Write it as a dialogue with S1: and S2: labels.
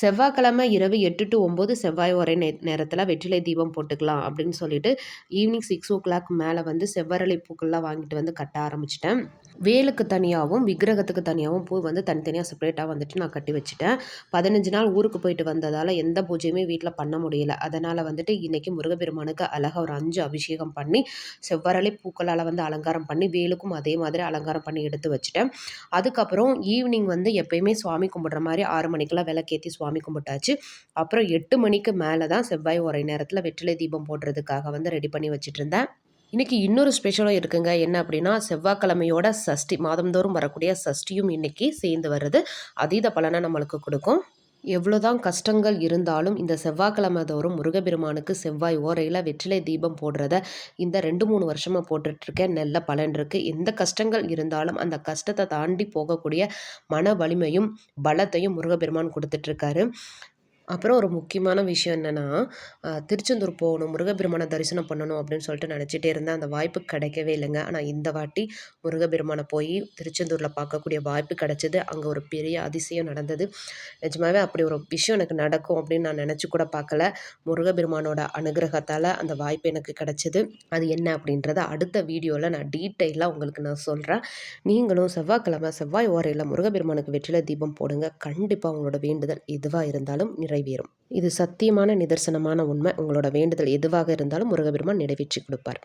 S1: செவ்வாய்க்கிழமை இரவு 8 to 9 செவ்வாய் ஒரே நேரத்தில் வெற்றிலை தீபம் போட்டுக்கலாம் அப்படின்னு சொல்லிட்டு ஈவினிங் 6 o'clock மேலே வந்து செவ்வரளி பூக்கள்லாம் வாங்கிட்டு வந்து கட்ட ஆரம்பிச்சிட்டேன். வேலுக்கு தனியாகவும் விக்கிரகத்துக்கு தனியாகவும் பூ வந்து தனித்தனியாக செப்பரேட்டாக வந்துட்டு நான் கட்டி வச்சுட்டேன். 15 நாள் ஊருக்கு போயிட்டு வந்ததால் எந்த பூஜையுமே வீட்டில் பண்ண முடியல. அதனால் வந்துட்டு இன்றைக்கி முருகப்பெருமானுக்கு அழகாக ஒரு 5 அபிஷேகம் பண்ணி செவ்வரளி பூக்களால் வந்து அலங்காரம் பண்ணி வேலுக்கும் அதே மாதிரி அலங்காரம் பண்ணி எடுத்து வச்சுட்டேன். அதுக்கப்புறம் ஈவினிங் வந்து எப்பயுமே சுவாமி கும்பிட்ற மாதிரி 6 மணிக்கெல்லாம் விளக்கேற்றி சுவாமி கும்பிட்டாச்சு. அப்புறம் 8 மணிக்கு மேலே தான் செவ்வாய் ஒரே நேரத்தில் வெற்றிலை தீபம் போடுறதுக்காக வந்து ரெடி பண்ணி வச்சுட்டு இருந்தேன். இன்றைக்கி இன்னொரு ஸ்பெஷலும் இருக்குங்க. என்ன அப்படின்னா செவ்வாய்க்கிழமையோட சஷ்டி, மாதந்தோறும் வரக்கூடிய சஷ்டியும் இன்றைக்கி சேர்ந்து வருது. அதீத பலனை நம்மளுக்கு கொடுக்கும். எவ்வளோதான் கஷ்டங்கள் இருந்தாலும் இந்த செவ்வாய்க்கிழமை தோறும் முருகப்பெருமானுக்கு செவ்வாய் ஓரையில் வெற்றிலை தீபம் போடுறத இந்த 2-3 வருஷமாக போட்டுட்ருக்கேன். நல்ல பலன் இருக்குது. எந்த கஷ்டங்கள் இருந்தாலும் அந்த கஷ்டத்தை தாண்டி போகக்கூடிய மன வலிமையும் பலத்தையும் முருகப்பெருமான் கொடுத்துட்ருக்காரு. அப்புறம் ஒரு முக்கியமான விஷயம் என்னென்னா, திருச்செந்தூர் போகணும், முருகப்பெருமானை தரிசனம் பண்ணணும் அப்படின்னு சொல்லிட்டு நினச்சிட்டே இருந்தேன். அந்த வாய்ப்பு கிடைக்கவே இல்லைங்க. ஆனால் இந்த வாட்டி முருகப்பெருமானை போய் திருச்செந்தூரில் பார்க்கக்கூடிய வாய்ப்பு கிடைச்சிது. அங்கே ஒரு பெரிய அதிசயம் நடந்தது. நிஜமாவே அப்படி ஒரு விஷயம் எனக்கு நடக்கும் அப்படின்னு நான் நினச்சி கூட பார்க்கல. முருகப்பெருமானோட அனுகிரகத்தால் அந்த வாய்ப்பு எனக்கு கிடைச்சிது. அது என்ன அப்படின்றத அடுத்த வீடியோவில் நான் டீட்டெயிலாக உங்களுக்கு நான் சொல்கிறேன். நீங்களும் செவ்வாய்க்கிழமை செவ்வாய் ஓரையில் முருகப்பெருமானுக்கு வெற்றிலை தீபம் போடுங்க. கண்டிப்பாக உங்களோட வேண்டுதல் எதுவாக இருந்தாலும் நிறைவேறும். இது சத்தியமான நிதர்சனமான உண்மை. உங்களோட வேண்டுதல் எதுவாக இருந்தாலும் முருகப்பெருமான் நிறைவேற்றி கொடுப்பார்.